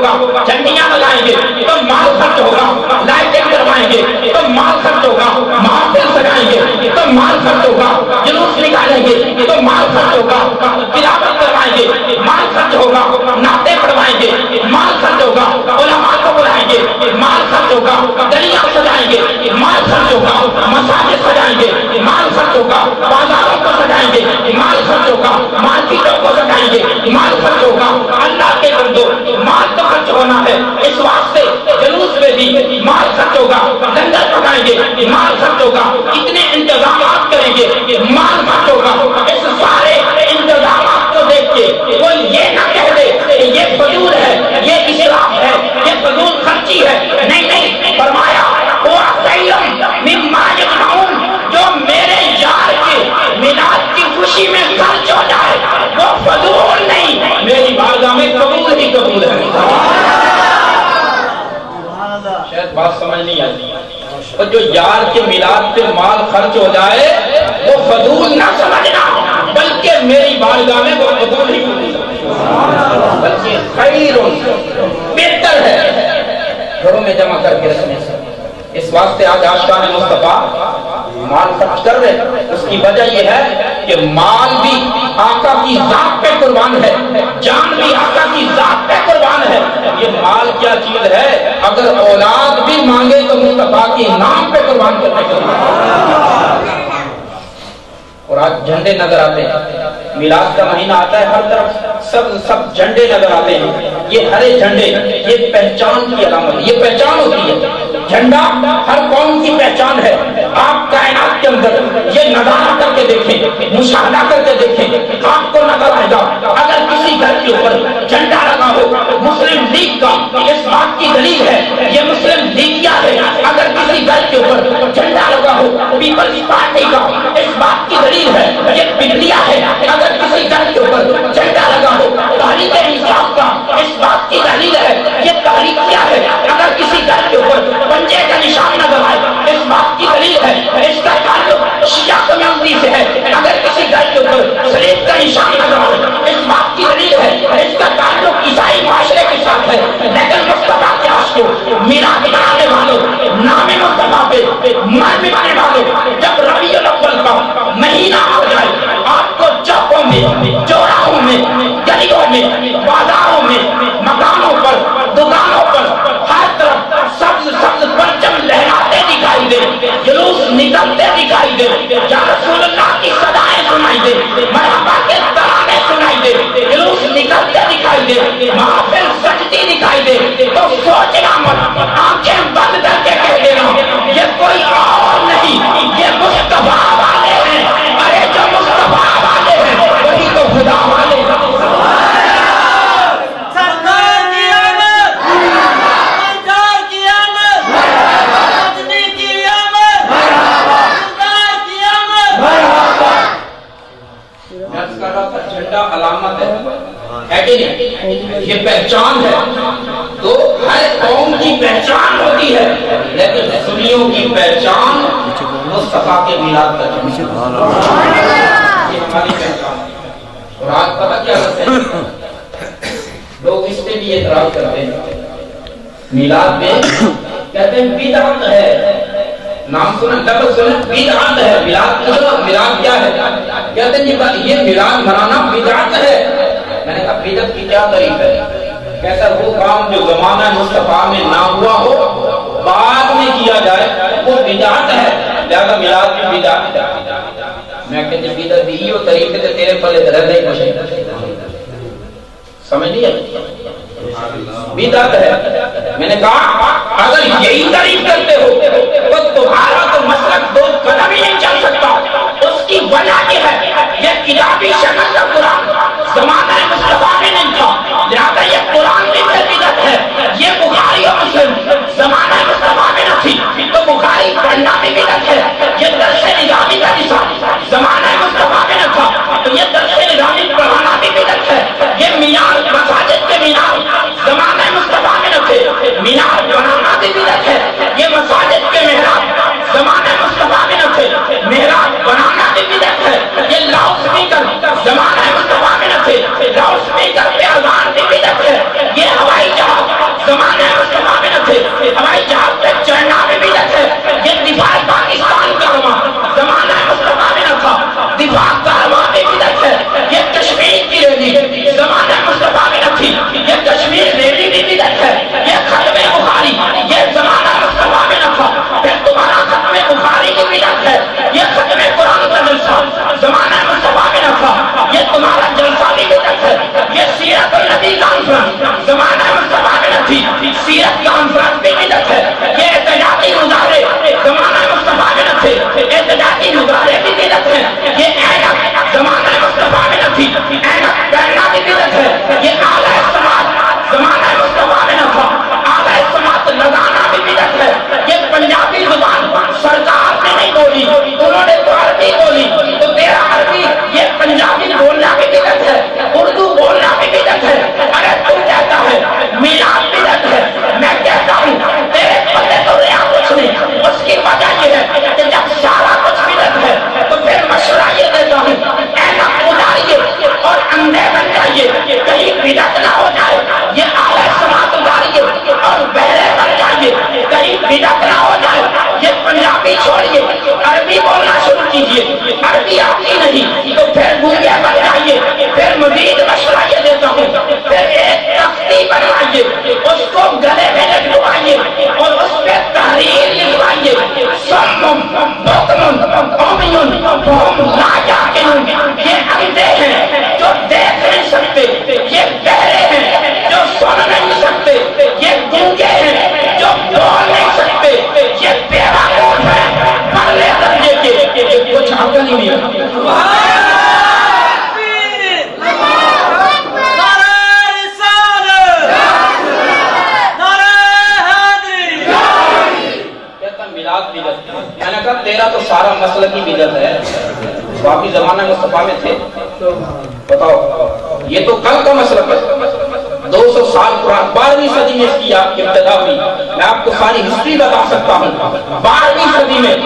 ہوگا, جھنڈیاں لگائیں گے تو مال خرچ ہوگا, لائٹنگ کروائیں گے تو مال خرچ ہوگا, محافل سجائیں گے تو مال خرچ ہوگا, جلوس نکالیں گے تو مال خرچ ہوگا, تلاوت کروائیں گے مال خرچ ہوگا, نعتیں پڑھوائیں گے مال خرچ ہوگا, علماء کو بلائیں گے مال خرچ ہوگا, گلیاں سجائیں گے مال خرچ ہوگا, مساجد سجائیں گے مال خرچ ہوگا, بازاروں کو سجائیں گے مال خرچ ہوگا, مارکیٹوں کو سجائیں گے مال خرچ ہوگا. اللہ کے بندو مال تو خرچ ہونا ہے, اس واسطے جلوس میں بھی مال خرچ ہوگا, لنگر پکائیں گے مال خرچ ہوگا, اتنے انتظامات کریں گے مال خرچ ہوگا. اس سارے انتظامات کو دیکھ کے کوئی یہ نہ کہہ دے کہ یہ فضول ہے, یہ اسراف ہے, یہ فضول خرچی ہے. نہیں نہیں, فرمایا وہ خیرم مما یجمعون, جو میرے یار کے میلاد کی خوشی میں خرچ ہو جائے وہ فضول نہیں, میری بارگاہ میں قبول ہی قبول ہے. شاید بات سمجھ نہیں آتی. اور جو یار کے میلاد پہ مال خرچ ہو جائے وہ فضول نہ سمجھنا, بلکہ میری بارگاہ میں وہ فضول ہی قبول ہے, بلکہ خیر بہتر ہے گھروں میں جمع کر کے رکھنے سے. اس واسطے آج عاشقان مصطفیٰ مال خرچ کر رہے. اس کی وجہ یہ ہے کہ مال بھی آقا کی ذات پہ قربان ہے, جان بھی آقا کی ذات پہ قربان ہے. یہ مال کیا چیز ہے, اگر اولاد بھی مانگے تو مصطفیٰ کے نام پہ قربان کرنے کے لیے. اور آج جھنڈے نظر آتے ہیں, میلاد کا مہینہ آتا ہے, ہر طرف سب جھنڈے نظر آتے ہیں. یہ ہرے جھنڈے یہ پہچان کی علامت ہے, یہ پہچان ہوتی ہے. جھنڈا ہر قوم کی پہچان ہے. آپ کائنات کے اندر یہ نظارہ کر کے دیکھیں, مشاہدہ کر کے دیکھیں, آپ کو نظر آئے گا اگر کسی گھر کے اوپر جھنڈا لگا ہو مسلم لیگ کا, اس بات کی دلیل ہے یہ مسلم لیگ کیا ہے. اگر کسی گھر کے اوپر جھنڈا لگا ہو پیپلز پارٹی کا, اس بات کی دلیل ہے یہ بجلیہ ہے. اگر کسی گھر کے اوپر جھنڈا لگا ہو تحریک انصاف کا, اس بات کی دلیل ہے یہ تحریک کیا ہے. اگر کسی گھر کے اوپر پنجے کا نشان نظر آئے, اس بات کی دلیل ہے اس کا تعلق شیعہ کمیونٹی سے ہے. اگر کسی گھر کے اوپر سلیب کا نشان نظر آئے, اس بات کی دلیل ہے اس کا تعلق عیسائی معاشرے کے ساتھ ہے. لیکن مصطفیٰ کے عاشقوں, میلاد منانے والوں, نام مصطفیٰ پہ مر مٹانے والوں, جب ربیع الاول کا مہینہ آ جائے آپ کو چوکوں میں, چوراہوں میں, گلیوں میں, بازاروں میں, مکانوں پر, دکانوں پر, ہر طرف سبز سبز پرچم لہراتے دکھائی دے, جلوس نکلتے دکھائی دے, یا رسول اللہ کی صدائیں سنائی دے, مرحبا کے ترانے سنائی دے, جلوس نکلتے دکھائی دے, محافل سجتی دکھائی دے, تو سوچنا مت, آنکھیں بند کر کے کہہ دینا یہ کوئی اور نہیں, یہ مصطفیٰ والے ہیں. ارے جو مصطفیٰ والے ہیں وہی تو خدا والے ہیں. جھنڈا علامت ہے کہ نہیں, یہ پہچان ہے. تو ہر قوم کی پہچان ہوتی ہے, لیکن سنیوں کی پہچان مصطفیٰ کے میلاد کا جھنڈا, یہ ہماری پہچان. اور آج پتہ کیا کرتے ہیں لوگ, اس پہ بھی اعتراض کرتے ہیں. میلاد میں کہتے ہیں بدعت ہے, نام سنا, لفظ سنا, بدعت ہے. میلاد کیا ہے, کہتے ہیں یہ میلاد منانا بدعت ہے. میں نے کہا بدعت کی کیا تعریف ہے. کہتا ہے وہ کام جو زمانہ مصطفیٰ میں نہ ہوا ہو بعد میں کیا جائے وہ بدعت ہے, لہذا میلاد کی بدعت ہے. میں کہتے ہیں بدعت یہ طریقے سے تیرے پلے درد نہیں پہنچے, سمجھ نہیں آئی, بدعت ہے. میں نے کہا اگر یہی تعریف کرتے ہو تو تمہارا تو مسلک دو قدم ہی نہیں چل سکتا. اس کی وجہ یہ ہے یہ کتابی شکل کا قرآن زمانہ مصطفیٰ میں نہیں تھا, لہذا یہ قرآن بھی بدعت ہے. یہ بخاری اور مسلم زمانہ مصطفیٰ میں نہ تھی تو بخاری پڑھنا بھی بدعت ہے. یہ درس نظامی کا نصاب زمانہ مصطفیٰ میں نہ تھا تو یہ درس نظامی پڑھانا بھی بدعت ہے. یہ مینار, مساجد کے مینار زمانہ مصطفیٰ میں نہ تھے, مینار بنانا بھی بدعت ہے. یہ مساجد کے محراب زمانہ مصطفیٰ میں نہ تھے, محراب بنانا بھی بدعت ہے. یہ لاؤڈ اسپیکر زمانہ زمانہ مصطفیٰ میں نہ تھی. سیرت کانفرنس بھی بدعت ہے. یہ احتجاجی مظاہرے زمانہ مصطفیٰ میں نہ تھے. احتجاجی مظاہرے بھی بدعت ہے. یہ اینک زمانہ مصطفیٰ میں نہ تھی. اینک پہننا بھی بدعت ہے. یہ اعلیٰ سماعت زمانہ مصطفیٰ میں نہ تھا. اعلیٰ سماعت لگانا بھی بدعت ہے. یہ پنجابی زبان سرکار نے نہیں بولی, انہوں نے تو عربی بولی, تو تیرا عربی یہ پنجابی بولنا بھی بدعت ہے, اردو بولنا بھی بدعت ہے. اگر تو کہتا ہے میلاد بدعت ہے, میں کہتا ہوں تیرے پلے تو رہا کچھ نہیں. اس کی وجہ یہ ہے کہ جب سارا کچھ بدعت ہے تو پھر مشورہ یہ دیتا ہوں اینک اتاریے اور اندھے بن جائیے, کہیں بدعت نہ ہو جائے. یہ اعلیٰ سماعت اتاریے اور بہرے بن جائیے, کہیں بدعت نہ ہو جائے. یہ پنجابی چھوڑیے, عربی بولنا شروع کیجیے. عربی آتی نہیں تو پھر گونگے بن جائیے. پھر مزید مشورہ یہ دیتا ہوں, پھر ایک تختی بنوائیے, اس کو گلے میں لگوائیے اور اس پہ تحریر لکھوائیے. سمم بکمن عمیون فہم لا یعقلون. یہ اندھے ہیں جو دیکھ نہیں سکتے, یہ بہرے ہیں جو سن نہیں سکتے, یہ گونگے ہیں جو بول نہیں سکتے, یہ بیوقوف ہیں پرلے درجے کے, یہ کچھ عقل ہی نہیں ہے. میں نے کہا تیرا تو سارا مسئلہ کی بدعت ہے, باقی زمانہ مصطفیٰ میں تھے. بتاؤ, یہ تو کل کا مسئلہ ہے. 200 سال پرانا, 12ویں صدی میں اس کی ابتدا ہوئی. میں آپ کو ساری ہسٹری بتا سکتا ہوں. 12ویں صدی میں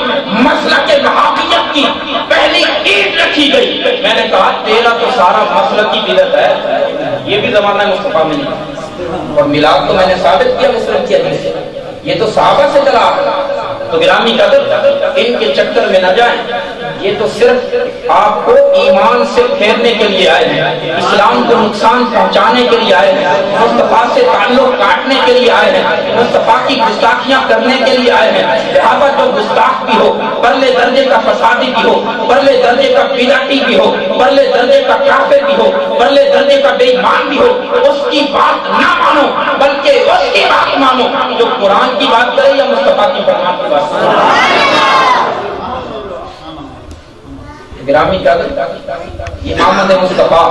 مسلک وہابیت کی پہلی اینٹ رکھی گئی. میں نے کہا تیرا تو سارا مسلک کی بدعت ہے, یہ بھی زمانہ مصطفیٰ میں نہیں. اور میلاد تو میں نے ثابت کیا مسلک کی حدیث سے, یہ تو صحابہ سے چلا. تو گرامی قدر, ان کے چکر میں نہ جائیں. یہ تو صرف آپ کو ایمان سے پھیرنے کے لیے آئے ہیں, اسلام کو نقصان پہنچانے کے لیے آئے ہیں, مصطفیٰ سے تعلق کاٹنے کے لیے آئے ہیں, مصطفیٰ کی گستاخیاں کرنے کے لیے آئے ہیں. لہٰذا جو گستاخ بھی ہو, پرلے درجے کا فسادی بھی ہو, پرلے درجے کا بدعتی بھی ہو, پرلے درجے کا کافر بھی ہو, پرلے درجے کا بے ایمان بھی ہو, اس کی بات نہ مانو, بلکہ اس کی بات مانو جو قرآن کی بات کرے یا مصطفیٰ کی فرمان کی بات کرے. گرامی کیا یہ محمد مصطفیٰ,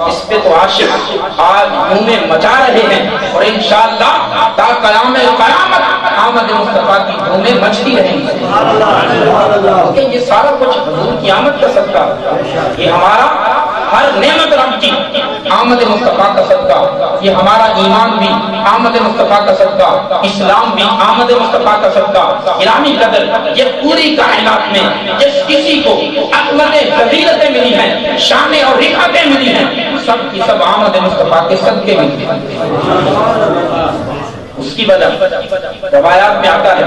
اس پہ تو عاشق آج دھومیں مچا رہے ہیں, اور انشاءاللہ تا قیام قیامت محمد مصطفیٰ کی دھومیں مچتی رہیں گی. کیونکہ یہ سارا کچھ حضور کی آمد کا صدقہ, یہ ہمارا ہر نعمت رب کی آمد مصطفیٰ کا صدقہ, یہ ہمارا ایمان بھی آمد مصطفیٰ کا صدقہ, اسلام بھی آمد مصطفیٰ کا صدقہ. گرامی قدر, یہ پوری کائنات میں جس کسی کو عظمتیں فضیلتیں ملی ہیں, شانیں اور رفعتیں ملی ہیں, سب کی سب آمد مصطفیٰ کے صدقے ملی ہیں. اس کی وجہ روایات میں آتا ہے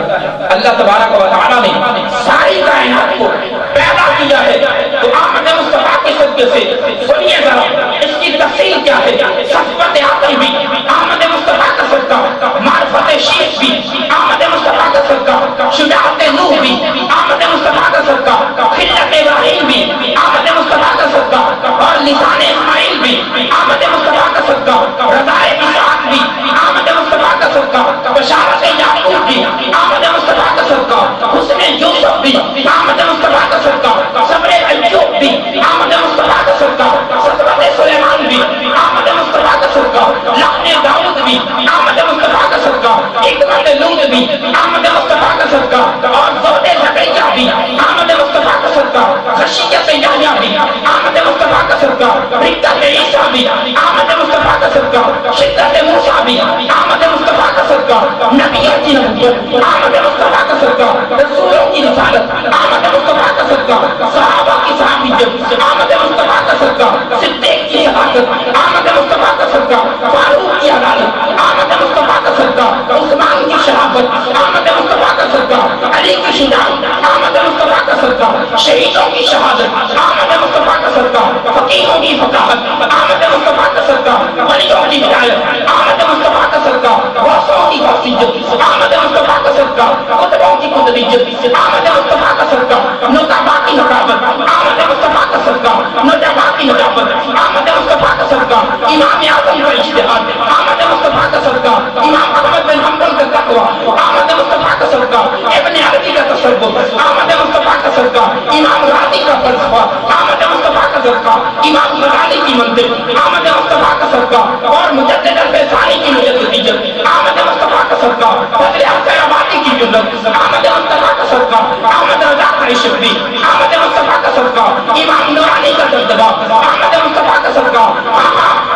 اللہ تبارک و تعالیٰ نے ساری کائنات کو پیدا کیا ہے تو آمد مصطفیٰ کے صدقے سے. سنیے ذرا اس کی تفصیل کیا ہے. صفوت عقل بھی آمد مصطفیٰ کا صدقہ, معرفت شیخ بھی آمد مصطفیٰ کا صدقہ, شجاعت نوح بھی آمد مصطفیٰ کا صدقہ, خلت ابراہیم بھی آمد مصطفیٰ کا صدقہ, اور لسان اسماعیل بھی آمد مصطفیٰ کا صدقہ, رضائے اسحاق بھی آمد مصطفیٰ کا صدقہ, بشارت یعقوب بھی آمد مصطفیٰ کا صدقہ, حسن یوسف بھی آمد مصطفیٰ کا صدقہ, صبر ایوب بھی آمد مصطفیٰ کا صدقہ, صبر سلیمان بھی آمد مصطفیٰ کا صدقہ, لحن داؤد بھی آمد مصطفیٰ کا صدقہ, حکمت لوط بھی آمد مصطفیٰ کا صدقہ, اور زہد زکریا بھی آمد مصطفیٰ کا صدقہ, خشیت یحییٰ بھی آمد مصطفیٰ کا صدقہ, رقت عیسیٰ بھی آمد مصطفیٰ کا صدقہ, شدت موسیٰ بھی آمد مصطفیٰ کا صدقہ, نبیوں کی نبوت آمد مصطفیٰ کا صدقہ, رسولوں کی رسالت آمد مصطفیٰ کا صدقہ, صحابہ کی صحابیت آمد مصطفیٰ کا صدقہ, صدیق کی شہادت آمد مصطفیٰ کا صدقہ, فاروق کی عدالت آمد مصطفیٰ کا صدقہ, عثمان کی شہادت آمد مصطفیٰ کا صدقہ, علی کی شجاعت آمد مصطفیٰ کا صدقہ, شہیدوں کی شہادت آمد مصطفیٰ کا صدقہ, فقیہوں کی فقاہت آمد مصطفیٰ کا صدقہ, ولیوں کی ولایت آمد مصطفیٰ کا صدقہ, غوثوں کی غوثیت آمد مصطفیٰ کا صدقہ, قطبوں کی قطبیت آمد مصطفیٰ کا صدقہ, نجابہ کی نجابت آمد مصطفیٰ کا صدقہ, نجابہ کی نجابت آمد مصطفیٰ کا صدقہ امام اعظم کا اجتہاد، آمد مصطفیٰ کا صدقہ امام احمد بن حنبل کا تقویٰ، آمد مصطفیٰ کا صدقہ ابن عربی کا تصوف، آمد مصطفیٰ کا صدقہ امام راضی کا فلسفہ، آمد مصطفیٰ کا صدقہ امام غزالی کی منطق، آمد مصطفیٰ کا صدقہ اور مجدد الفسانی کی مجددیت، آمد مصطفیٰ کا صدقہ فضل حسین آبادی کی جنت، آمد مصطفیٰ کا صدقہ احمد رضا قریشی، آمد مصطفیٰ کا صدقہ امام نورانی کا دبدبہ، آمد مصطفیٰ کا صدقہ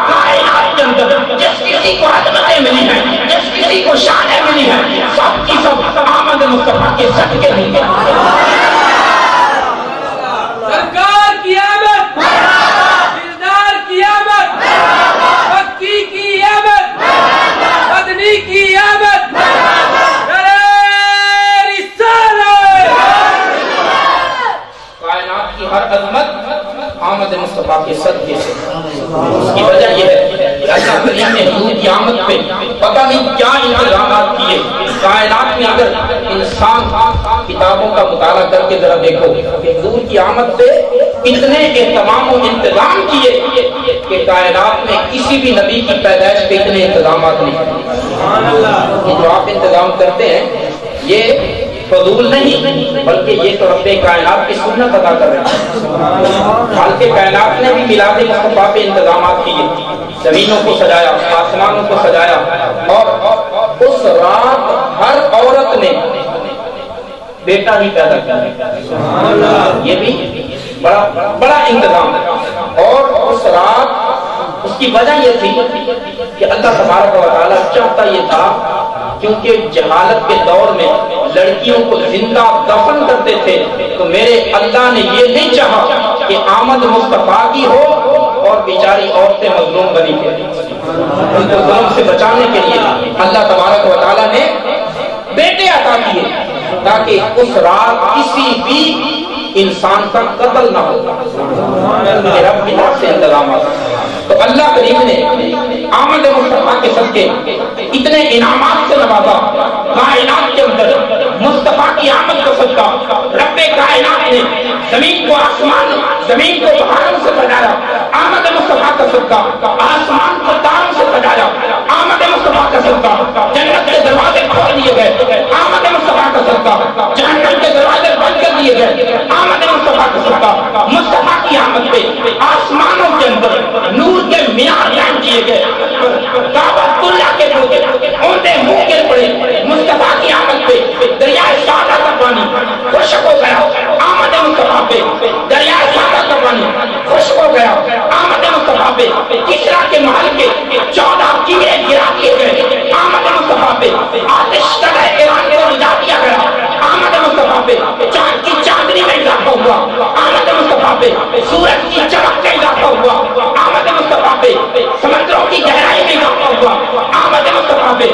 کائنات کے اندر جس کسی کو عظمتیں ملی ہیں، جس کسی کو شانیں ملی ہیں، سب کی سب آمد مصطفیٰ کے صدقے ملی ہیں۔ سرکار کی آمد، دلدار کی آمد، مکی کی آمد، مدنی کی آمد، کائنات کی ہر عظمت آمد مصطفیٰ کے صدقے سے۔ اس کی وجہ یہ ہے کہ اللہ کریم نے حضور کی آمد پہ پتہ نہیں کیا انتظامات کیے۔ کائنات میں اگر انسان کتابوں کا مطالعہ کر کے ذرا دیکھو کہ حضور کی آمد پہ اتنے اہتمام و انتظام کیے کہ کائنات میں کسی بھی نبی کی پیدائش پہ اتنے انتظامات نہیں۔ یہ جو آپ انتظام کرتے ہیں یہ فضول نہیں، بلکہ یہ تو رب کائنات کی سنت ادا کر رہے ہیں۔ خالق کائنات نے بھی میلاد مصطفیٰ پہ انتظامات کیے، زمینوں کو سجایا، آسمانوں کو سجایا، اور اس رات ہر عورت نے بیٹا ہی پیدا کیا۔ یہ بھی بڑا انتظام ہے۔ اور اس رات اس کی وجہ یہ تھی کہ اللہ تبارک و تعالیٰ چاہتا یہ تھا، کیونکہ جہالت کے دور میں لڑکیوں کو زندہ دفن کرتے تھے، تو میرے اللہ نے یہ نہیں چاہا کہ آمد مصطفیٰ کی ہو اور بیچاری عورتیں مظلوم بنی تھے۔ ان کو ظلم سے بچانے کے لیے اللہ تبارک و تعالیٰ نے بیٹے عطا کیے تاکہ اس رات کسی بھی انسان کا قتل نہ ہو۔ رب کی طرف سے انتظامات۔ تو اللہ کریم نے آمد مصطفیٰ کے صدقے اتنے انعامات سے نوازا۔ کائنات کے اندر مصطفیٰ کی آمد کا صدقہ رب کائنات نے زمین کو آسمان، زمین کو پہاڑوں سے سجایا۔ آمد مصطفیٰ کا صدقہ آسمان کو تاروں سے سجایا۔ آمد مصطفیٰ کا صدقہ جنت کے دروازے کھول دیے گئے۔ آمد مصطفیٰ کا صدقہ جہنم کے دروازے بند کر دیے گئے۔ آمد مصطفیٰ کا صدقہ مصطفیٰ کی آمد پہ آسمانوں کے اندر نور کے مینار قائم کیے گئے۔ کعبۃ اللہ کے لوگ اونٹے منہ گر پڑے۔ مصطفیٰ کی آمد پہ دریائے سادہ کا پانی خشک ہو گیا۔ آمد مصطفیٰ پہ دریائے سادہ کا پانی خشک ہو گیا۔ آمد مصطفیٰ پہ کسریٰ کے محل کے 14 قلعے گرا دیے گئے۔ آمد مصطفیٰ پہ آتش تلے ایران کو بجھا دیا گیا۔ آمد مصطفیٰ پہ چاند کی چاندنی میں اضافہ ہوا۔ آمد مصطفیٰ پہ سورج کی چمک کا اضافہ ہوا۔ آمد مصطفیٰ پہ سمندروں کی گہرائی میں اضافہ ہوا۔ آمد مصطفیٰ پہ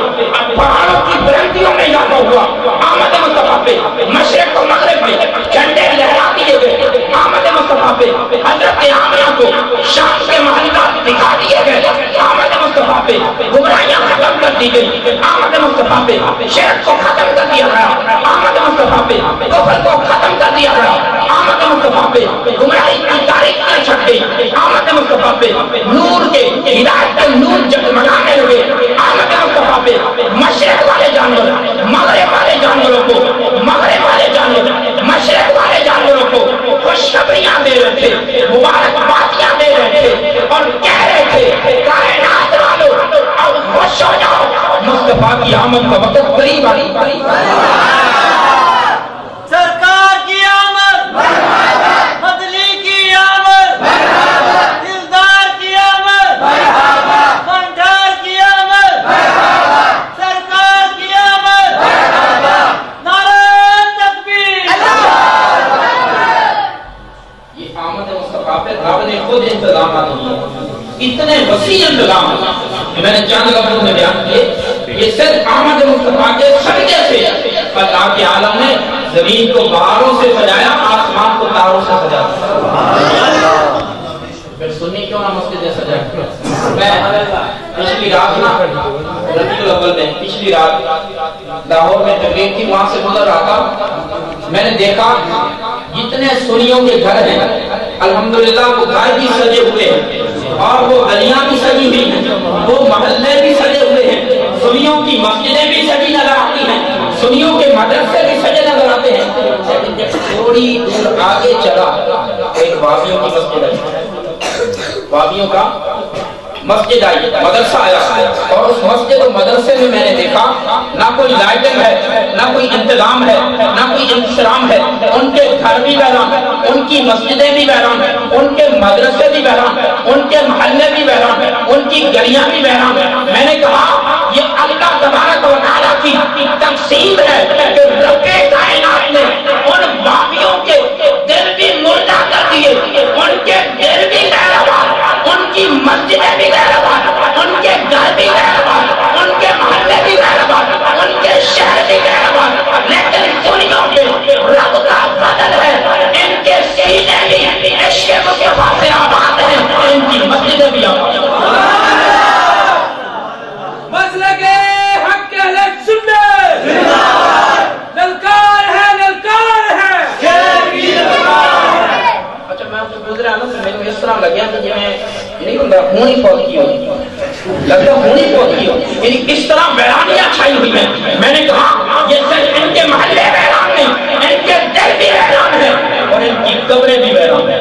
پہاڑوں کی بلندیوں میں اضافہ ہوا۔ آمد مصطفیٰ پہ مشرق و مغرب میں جھنڈے لہرا دیے گئے۔ آمد مصطفیٰ پہ حضرت آمنہ کو شام کے محلات دکھا دیے گئے۔ آمد مصطفیٰ پہ گمراہیاں ختم کر دی گئی۔ آمد مصطفیٰ پہ شرک کو ختم کر دیا گیا۔ آمد مصطفیٰ پہ کفر کو ختم کر دیا گیا۔ آمد مصطفیٰ پہ گمراہی کی تاریخیں چھٹ گئی۔ آمد مصطفیٰ پہ نور کے ہدایت کے نور جگمگانے لگے۔ آمد مصطفیٰ پہ مشرق والے جانور مغرب والے جانوروں کو، مغرب والے جانور مشرق والے جانوروں کو خوشخبریاں دے رہے تھے، مبارکبادیاں دے رہے تھے اور کہہ رہے تھے کائنات والوں اب خوش ہو جاؤ، مصطفیٰ کی آمد کا وقت قریب آ گئی۔ سرکار کی آمد، مدنی کی آمد، دلدار کی آمد، بنڈار کی آمد، سرکار کی آمد، نعرہ تکبیر۔ یہ آمد مصطفیٰ پہ رب نے خود انتظامات کیے، اتنے وسیع انتظام کہ میں نے چند لفظوں میں بیان کیے۔ یہ صرف آمد مصطفیٰ کے صدقے سے اللہ کے عالم نے زمین کو بہاروں سے سجایا، آسمان کو تاروں سے سجایا۔ پھر سنی کیوں نہ مسجد نے سجایا؟ میں پچھلی رات نا ربیع الاول میں پچھلی رات لاہور میں تقریر تھی، وہاں سے گزر رہا تھا، میں نے دیکھا جتنے سنیوں کے گھر ہیں الحمدللہ وہ گھر بھی سجے ہوئے ہیں۔ اور وہ گلیاں بھی سجی ہوئی ہیں، وہ محلے بھی سجے ہوئے ہیں، سنیوں کی مسجدیں بھی سجی نظر آتی ہیں، سنیوں کے مدرسے بھی سجے نظر آتے ہیں۔ لیکن جب تھوڑی دور آگے چلا ایک وابیوں کی مسجد آئی، وابیوں کا مسجد آئی، مدرسہ آیا، اور اس مسجد و مدرسے میں میں نے دیکھا نہ کوئی لائٹنگ ہے، نہ کوئی انتظام ہے، نہ کوئی انتظام ہے۔ ان کے گھر بھی ویران، ان کی مسجدیں بھی ویران، ان کے مدرسے بھی ویران، ان کے محلے بھی ویران، ان کی گلیاں بھی ویران۔ میں نے کہا یہ اللہ تبارک و تعالیٰ کی تقسیم ہے کہ رب کائنات نے ان وابیوں کے دل بھی مردہ کر دیے، ان کے دل بھی غیرآباد، ان کی مسجدیں بھی غیرآباد، ان کے گھر بھی غیرآباد، ان کے محلے بھی غیرآباد، ان کے شہر بھی غیرآباد۔ لیکن سنیوں کے رب کا فضل ہے، ان کے سینے بھی عشق مصطفیٰ سے آباد ہیں، ان کی مسجدیں بھی آباد ہیں۔ مسلک حق اہل سنت للکار ہے، للکار ہے۔ اچھا میں آپ سے گزرا نا تو میرے اس طرح لگیا کہ جی میں نہیں ہوتا ہونی فوت کی ہوئی، لگتا ہونی فوت کی ہوئی، یعنی اس طرح ویرانیاں چھائی ہوئی ہیں۔ میں نے کہا یہ صرف ان کے محلے ویران نہیں، ان کے دل بھی ویران ہیں اور ان کی قبریں بھی ویران ہیں۔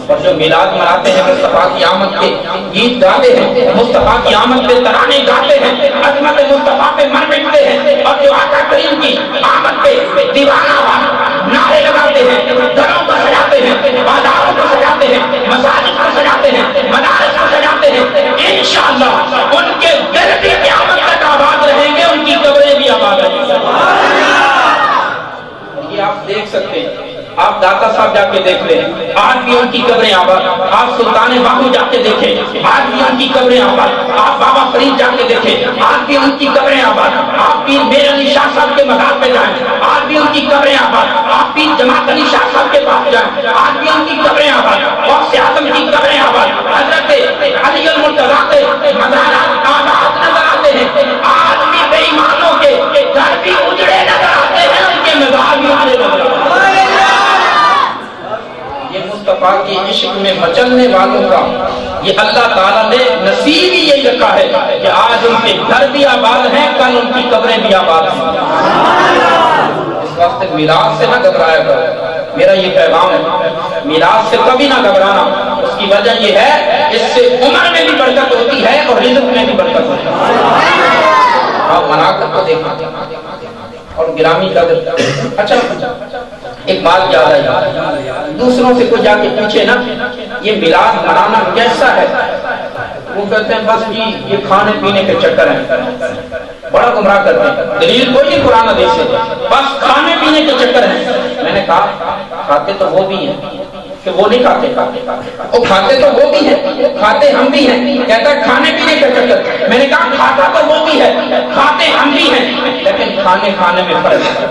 اور جو میلاد مناتے ہیں، مصطفیٰ کی آمد کے گیت گاتے ہیں، مصطفیٰ کی آمد پہ ترانے گاتے ہیں، عظمت مصطفیٰ پہ مر مٹتے ہیں، اور جو آقا کریم کی آمد پہ دیوانہ نعرے لگاتے ہیں، گھروں کو سجاتے ہیں، بازاروں کو سجاتے ہیں، مساجد کو سجاتے ہیں، مدارس کو سجاتے ہیں، انشاءاللہ ان کے دل بھی قیامت تک آباد رہیں گے، ان کی قبریں بھی آباد رہیں گی۔ یہ آپ دیکھ سکتے ہیں، آپ داتا صاحب جا کے دیکھ لیں، آج بھی ان کی قبریں آباد، آپ سلطان باہو جا کے دیکھیں، آج بھی ان کی قبریں آباد، آپ بابا فرید جا کے دیکھیں، آج بھی ان کی قبریں آباد، آپ پیر میر علی شاہ صاحب کے مزار پہ جائیں، آج بھی ان کی قبریں آباد، آپ پیر جماعت علی شاہ صاحب کے پاس جائیں، آج بھی ان کی قبریں آباد، اور اعظم کی قبریں آباد، حضرت علی المرتضیٰ کے مزارات آباد نظر آتے ہیں۔ آج بھی بے ایمانوں کے گھر بھی اجڑے نظر آتے ہیں، ان کے مزار بھی اجڑے نظر آتے ہیں۔ یہ مصطفیٰ کی عشق میں مچلنے والوں کا یہ اللہ تعالیٰ نے نصیب ہی یہی رکھا ہے کہ آج ان کے گھر بھی آباد ہیں، کل ان کی قبریں بھی آباد ہیں۔ اس واسطے میلاد سے نہ گھبرایا کرو، میرا یہ پیغام ہے، میلاد سے کبھی نہ گھبرانا۔ اس کی وجہ یہ ہے اس سے عمر میں بھی برکت ہوتی ہے اور رزق میں بھی برکت ہوتی ہے۔ آپ منا کر کو دیکھا اور گرامی قدر۔ اچھا ایک بات یاد آئی، دوسروں سے کوئی جا کے پوچھے نا یہ میلاد منانا کیسا ہے، وہ کہتے ہیں بس جی یہ کھانے پینے کے چکر ہیں، بڑا گمراہ کرتے ہیں، دلیل کوئی نہیں قرآن حدیث سے، بس کھانے پینے کے چکر ہیں۔ میں نے کہا کھاتے تو وہ بھی ہیں کہ وہ نہیں کھاتے، وہ کھاتے تو وہ بھی ہیں، کھاتے ہم بھی ہیں۔ کہتا ہے کھانے پینے کا چکر، میں نے کہا کھاتا تو وہ بھی ہے، کھاتے ہم بھی ہیں، لیکن کھانے کھانے میں فرق ہے۔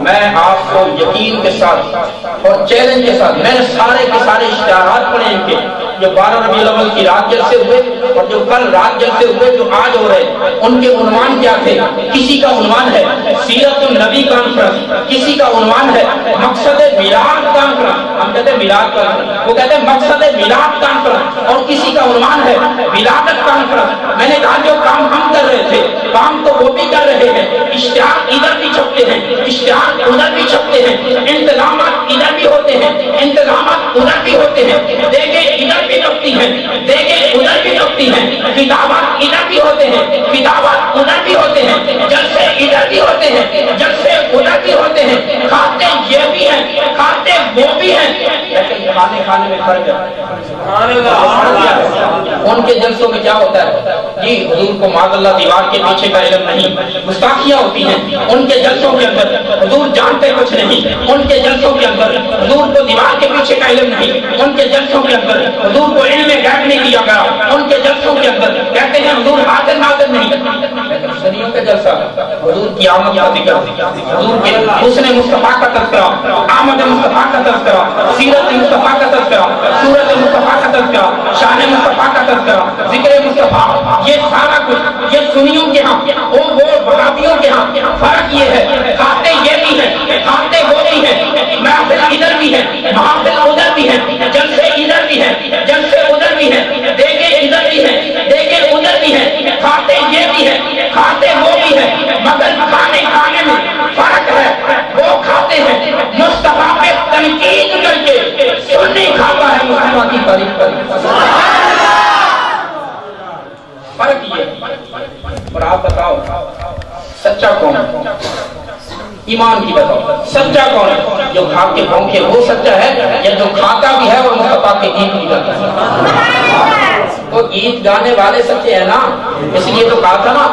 میں آپ کو یقین کے ساتھ اور چیلنج کے ساتھ، میں نے سارے کے سارے اشتہارات پڑھے ان کے، جو 12 ربیع الاول کی رات جلسے ہوئے اور جو کل رات جلسے ہوئے جو آج ہو رہے، ان کے عنوان کیا تھے؟ کسی کا عنوان ہے سیرت النبی کانفرنس، کسی کا عنوان ہے مقصد میلاد کانفرنس، ہم کہتے ہیں میلاد کانفرنس، وہ کہتے ہیں مقصد میلاد کانفرنس، اور کسی کا عنوان ہے ولادت کانفرنس۔ میں نے کہا جو کام ہم کر رہے تھے کام تو وہ بھی کر رہے ہیں، اشتہار ادھر بھی چھپتے ہیں، اشتہار ادھر بھی چھپتے ہیں، انتظامات ادھر بھی ہوتے ہیں، انتظامات ادھر بھی ہوتے ہیں، دیکھیں ادھر بھی چھپتی ہیں، دیکھیں ادھر بھی چھپتی ہیں، کتابات ادھر بھی ہوتے ہیں، کتابات ادھر بھی ہوتے ہیں، جلسے ادھر بھی ہوتے ہیں، جلسے ادھر بھی ہوتے ہیں، کھاتے یہ بھی ہیں، کھاتے وہ بھی ہیں، لیکن کھانے کھانے میں فرق ہے۔ ان کے جلسوں میں کیا ہوتا ہے جی حضور کو معاذ اللہ دیوار کے پیچھے کا علم نہیں، گستاخیاں ہوتی ہیں ان کے جلسوں کے اندر، حضور جانتے کچھ نہیں ان کے جلسوں کے اندر، حضور کو دیوار کے پیچھے کا علم نہیں ان کے جلسوں کے اندر، حضور کو علم غیب نہیں دیا گیا ان کے جلسوں کے اندر، کہتے ہیں حضور حاضر ناظر نہیں، لیکن سنیوں کا جلسہ حضور کی آمد کا ذکر، حضور کے حسن مصطفیٰ کا تذکرہ، آمد مصطفیٰ کا تذکرہ، سیرت مصطفیٰ کا تذکرہ، صورت مصطفیٰ کا تذکرہ، شان مصطفیٰ کا تذکرہ، ذکر مصطفیٰ، یہ سارا کچھ یہ سنیوں کے ہاں وہ وہابیوں کے ہاں فرق یہ ہے، کھاتے یہ بھی ہیں، کھاتے وہ بھی ہیں، محفل ادھر بھی ہے، محافل ادھر بھی ہے، جلسے ادھر بھی بھی ہیں، جلسے ادھر بھی ہیں، دیکھیں ادھر بھی ہیں، دیکھیں ادھر بھی ہیں، کھاتے یہ بھی ہیں، کھاتے وہ بھی ہیں، مگر کھانے میں فرق ہے۔ وہ کھاتے ہیں مصطفیٰ پہ تنقید کر کے، سنی کھاتا ہے مصطفیٰ کی تعریف کر کے۔ فرق یہ۔ اور آپ بتاؤ سچا کون؟ ایمان کی بتاؤ سچا کون ہے؟ جو کھا کے بھونکے وہ سچا ہے، یا جو کھاتا بھی ہے اور مصطفیٰ کے گیت بھی گاتا ہے؟ وہ گیت گانے والے سچے ہیں نا، اس لیے تو کہا تھا نا